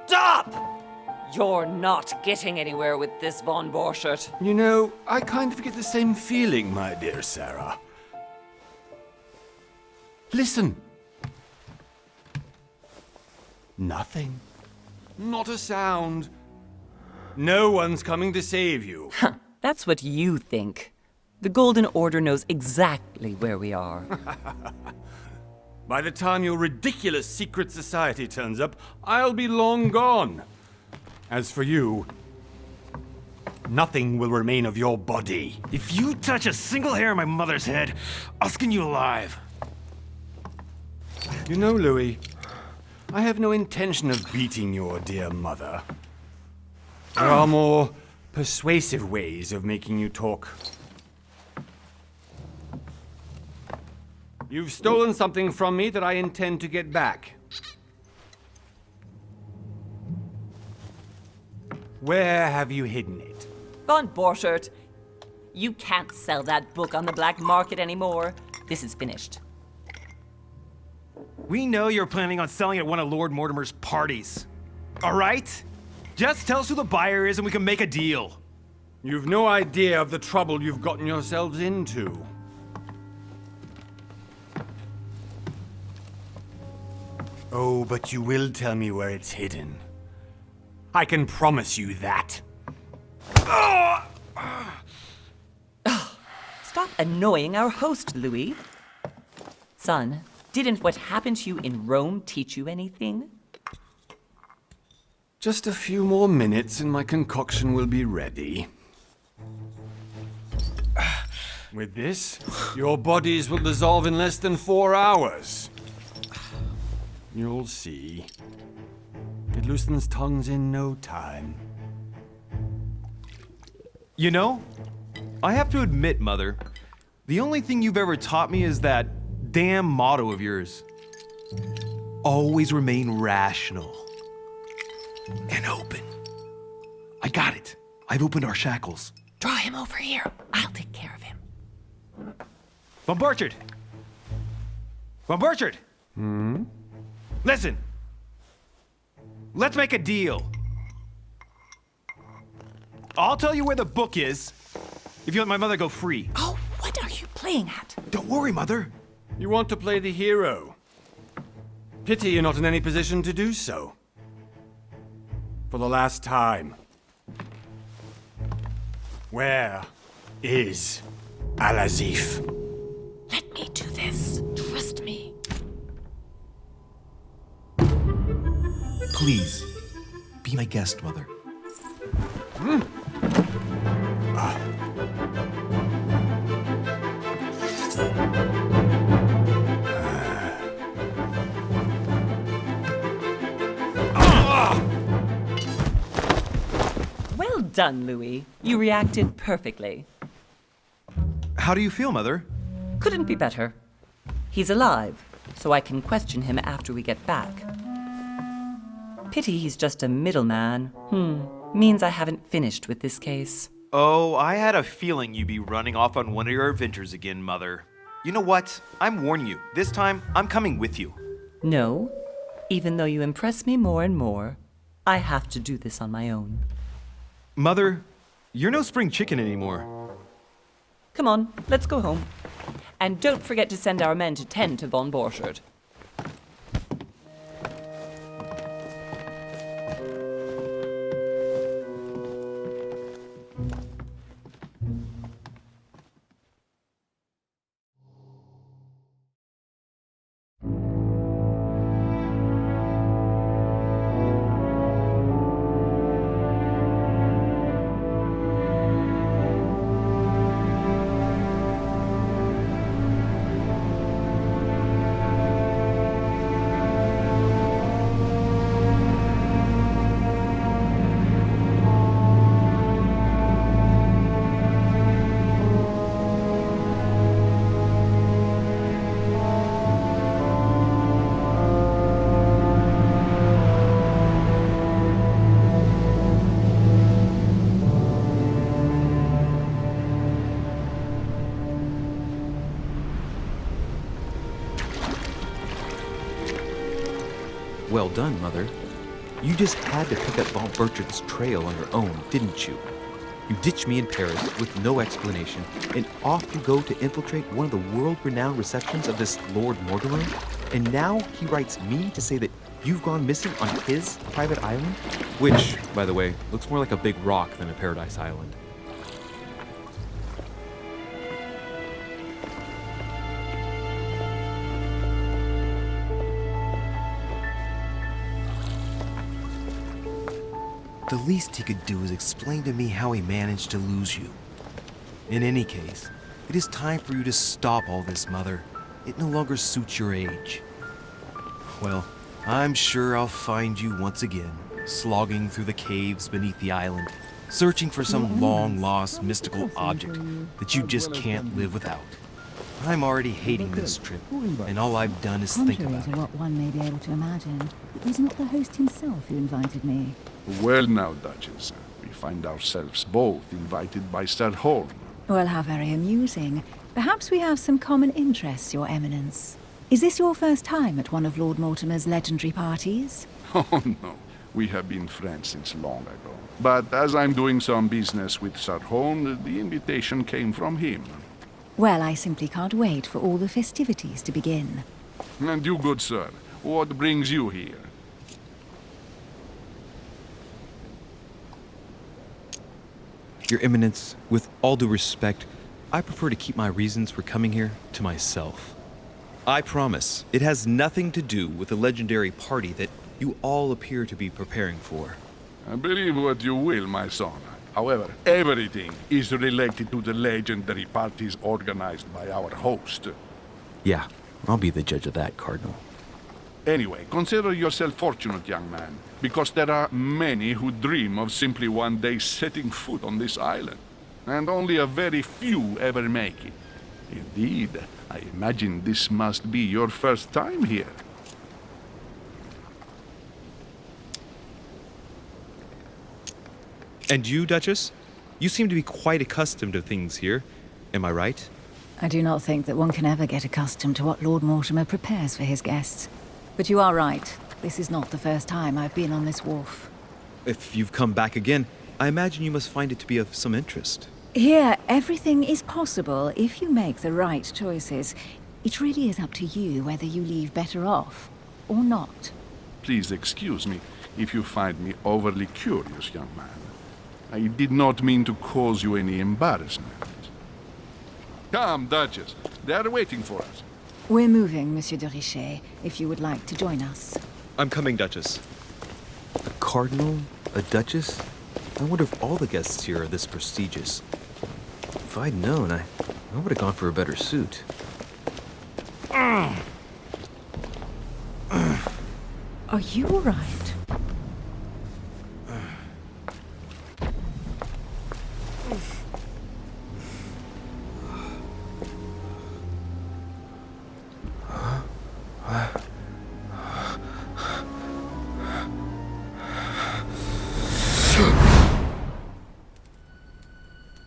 Stop! You're not getting anywhere with this, Von Borchert. You know, I kind of get the same feeling, my dear Sarah. Listen. Nothing. Not a sound. No one's coming to save you. That's what you think. The Golden Order knows exactly where we are. By the time your ridiculous secret society turns up, I'll be long gone. As for you, nothing will remain of your body. If you touch a single hair on my mother's head, I'll skin you alive. You know, Louis, I have no intention of beating your dear mother. There are more persuasive ways of making you talk. You've stolen something from me that I intend to get back. Where have you hidden it? Von Borchert, you can't sell that book on the black market anymore. This is finished. We know you're planning on selling at one of Lord Mortimer's parties. All right? Just tell us who the buyer is and we can make a deal. You've no idea of the trouble you've gotten yourselves into. Oh, but you will tell me where it's hidden. I can promise you that. Stop annoying our host, Louis. Son, didn't what happened to you in Rome teach you anything? Just a few more minutes and my concoction will be ready. With this, your bodies will dissolve in less than 4 hours. You'll see. It loosens tongues in no time. You know, I have to admit, Mother, the only thing you've ever taught me is that damn motto of yours. Always remain rational. And open. I got it. I've opened our shackles. Draw him over here. I'll take care of him. Von Borchert! Von Borchert! Listen. Let's make a deal. I'll tell you where the book is if you let my mother go free. Oh, what are you playing at? Don't worry, Mother. You want to play the hero. Pity you're not in any position to do so. For the last time. Where is Al-Azif? Let me do this. Trust me. Please, be my guest, Mother. Well done, Louis. You reacted perfectly. How do you feel, Mother? Couldn't be better. He's alive, so I can question him after we get back. Pity he's just a middleman. Means I haven't finished with this case. Oh, I had a feeling you'd be running off on one of your adventures again, Mother. You know what? I'm warning you. This time, I'm coming with you. No, even though you impress me more and more, I have to do this on my own. Mother, you're no spring chicken anymore. Come on, let's go home. And don't forget to send our men to tend to Von Borchert. done, Mother. You just had to pick up Von Burchard's trail on your own, didn't you? You ditched me in Paris with no explanation, and off you go to infiltrate one of the world-renowned receptions of this Lord Mortimer? And now he writes me to say that you've gone missing on his private island? Which, by the way, looks more like a big rock than a paradise island. The least he could do is explain to me how he managed to lose you. In any case, it is time for you to stop all this, Mother. It no longer suits your age. Well, I'm sure I'll find you once again, slogging through the caves beneath the island, searching for some long-lost mystical object that you just can't live without. I'm already hating this trip, and all I've done is think Contrary about to it. what one may be able to imagine, it was not the host himself who invited me. Well now, Duchess, we find ourselves both invited by Sir Horn. Well, how very amusing. Perhaps we have some common interests, Your Eminence. Is this your first time at one of Lord Mortimer's legendary parties? Oh no, we have been friends since long ago. But as I'm doing some business with Sir Horn, the invitation came from him. Well, I simply can't wait for all the festivities to begin. And you, good sir, what brings you here? Your Eminence, with all due respect, I prefer to keep my reasons for coming here to myself. I promise, it has nothing to do with the legendary party that you all appear to be preparing for. Believe what you will, my son. However, everything is related to the legendary parties organized by our host. Yeah, I'll be the judge of that, Cardinal. Anyway, consider yourself fortunate, young man, because there are many who dream of simply one day setting foot on this island, and only a very few ever make it. Indeed, I imagine this must be your first time here. And you, Duchess? You seem to be quite accustomed to things here. Am I right? I do not think that one can ever get accustomed to what Lord Mortimer prepares for his guests. But you are right. This is not the first time I've been on this wharf. If you've come back again, I imagine you must find it to be of some interest. Here, everything is possible if you make the right choices. It really is up to you whether you leave better off or not. Please excuse me if you find me overly curious, young man. I did not mean to cause you any embarrassment. Come, Duchess. They are waiting for us. We're moving, Monsieur de Richet, if you would like to join us. I'm coming, Duchess. A cardinal? A duchess? I wonder if all the guests here are this prestigious. If I'd known, I would have gone for a better suit. Are you all right?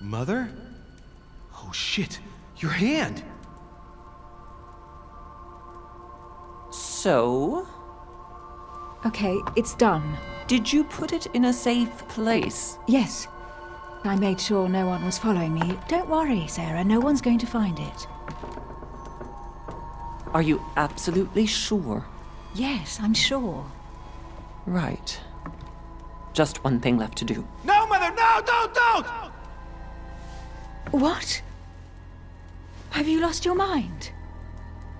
Mother? Oh shit, your hand! So, Okay, it's done. did you put it in a safe place? Yes. I made sure no one was following me. Don't worry, Sarah, no one's going to find it. Are you absolutely sure? Yes, I'm sure. Right. Just one thing left to do. No, Mother, no, don't! What? Have you lost your mind?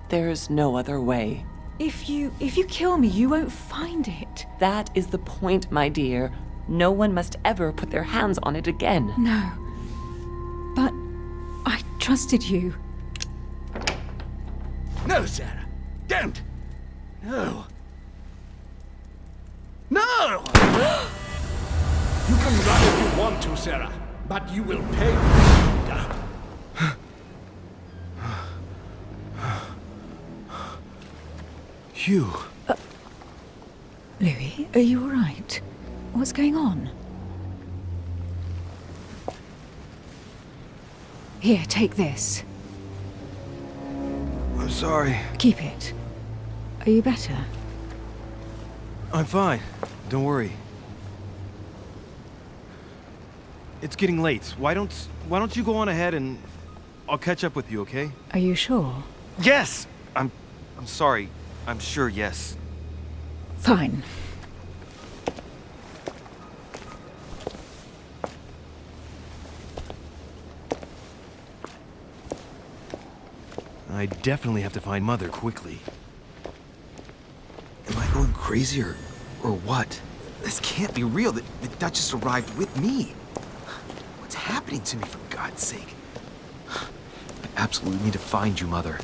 There's no other way. If you kill me, you won't find it. That is the point, my dear. No one must ever put their hands on it again. No. But I trusted you. No, Sarah. Don't. No. No! You can run if you want to, Sarah, but you will pay. Hugh. Louis, are you all right? What's going on? Here, take this. I'm sorry. Keep it. Are you better? I'm fine. Don't worry. It's getting late. Why don't you go on ahead and I'll catch up with you, okay? Are you sure? Yes! I'm sorry. I'm sure, yes. Fine. I definitely have to find Mother quickly. Am I going crazy or what? This can't be real. The Duchess arrived with me. What's happening to me, for God's sake? I absolutely need to find you, Mother.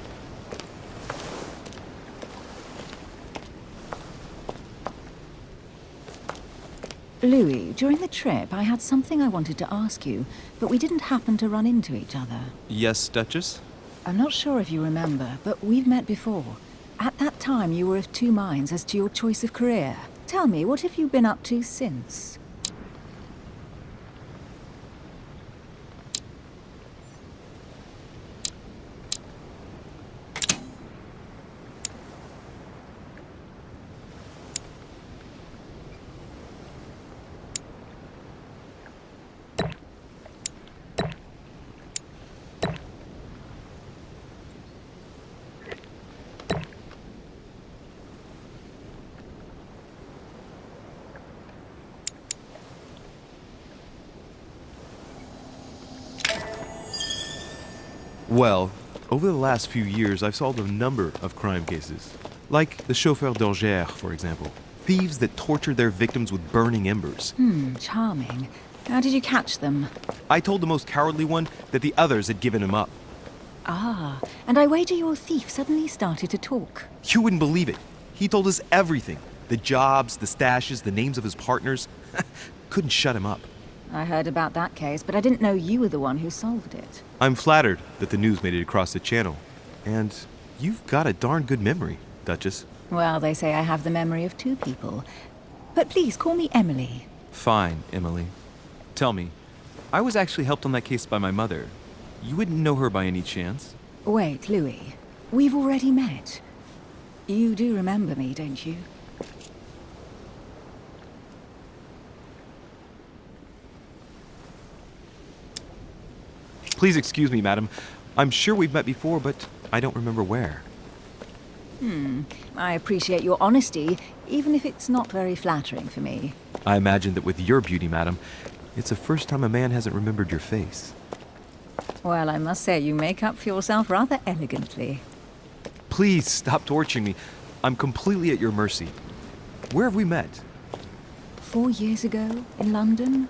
Louis, during the trip, I had something I wanted to ask you, but we didn't happen to run into each other. Yes, Duchess? I'm not sure if you remember, but we've met before. At that time, you were of two minds as to your choice of career. Tell me, what have you been up to since? Well, over the last few years, I've solved a number of crime cases. Like the chauffeur d'Angers, for example. Thieves that tortured their victims with burning embers. Charming. How did you catch them? I told the most cowardly one that the others had given him up. Ah, and I wager your thief suddenly started to talk. You wouldn't believe it. He told us everything. The jobs, the stashes, the names of his partners. Couldn't shut him up. I heard about that case, but I didn't know you were the one who solved it. I'm flattered that the news made it across the channel. And you've got a darn good memory, Duchess. Well, they say I have the memory of two people. But please call me Emily. Fine, Emily. Tell me, I was actually helped on that case by my mother. You wouldn't know her by any chance? Wait, Louis. We've already met. You do remember me, don't you? Please excuse me, madam. I'm sure we've met before, but I don't remember where. I appreciate your honesty, even if it's not very flattering for me. I imagine that with your beauty, madam, it's the first time a man hasn't remembered your face. Well, I must say you make up for yourself rather elegantly. Please stop torturing me. I'm completely at your mercy. Where have we met? 4 years ago, in London?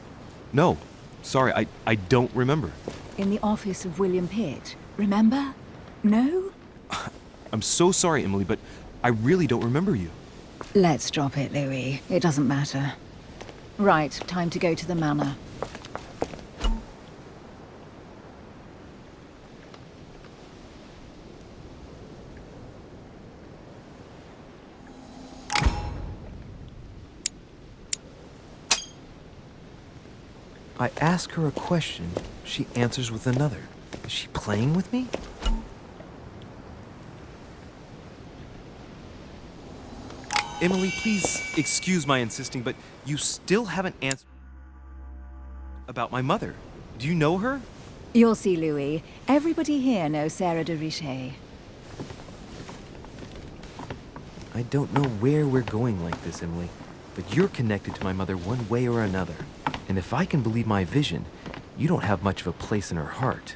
No. Sorry, I don't remember. In the office of William Pitt. Remember? No? I'm so sorry, Emily, but I really don't remember you. Let's drop it, Louis. It doesn't matter. Right, time to go to the manor. I ask her a question, she answers with another. Is she playing with me? Emily, please excuse my insisting, but you still haven't answered about my mother. Do you know her? You'll see, Louis. Everybody here knows Sarah de Richet. I don't know where we're going like this, Emily, but you're connected to my mother one way or another. And if I can believe my vision, you don't have much of a place in her heart.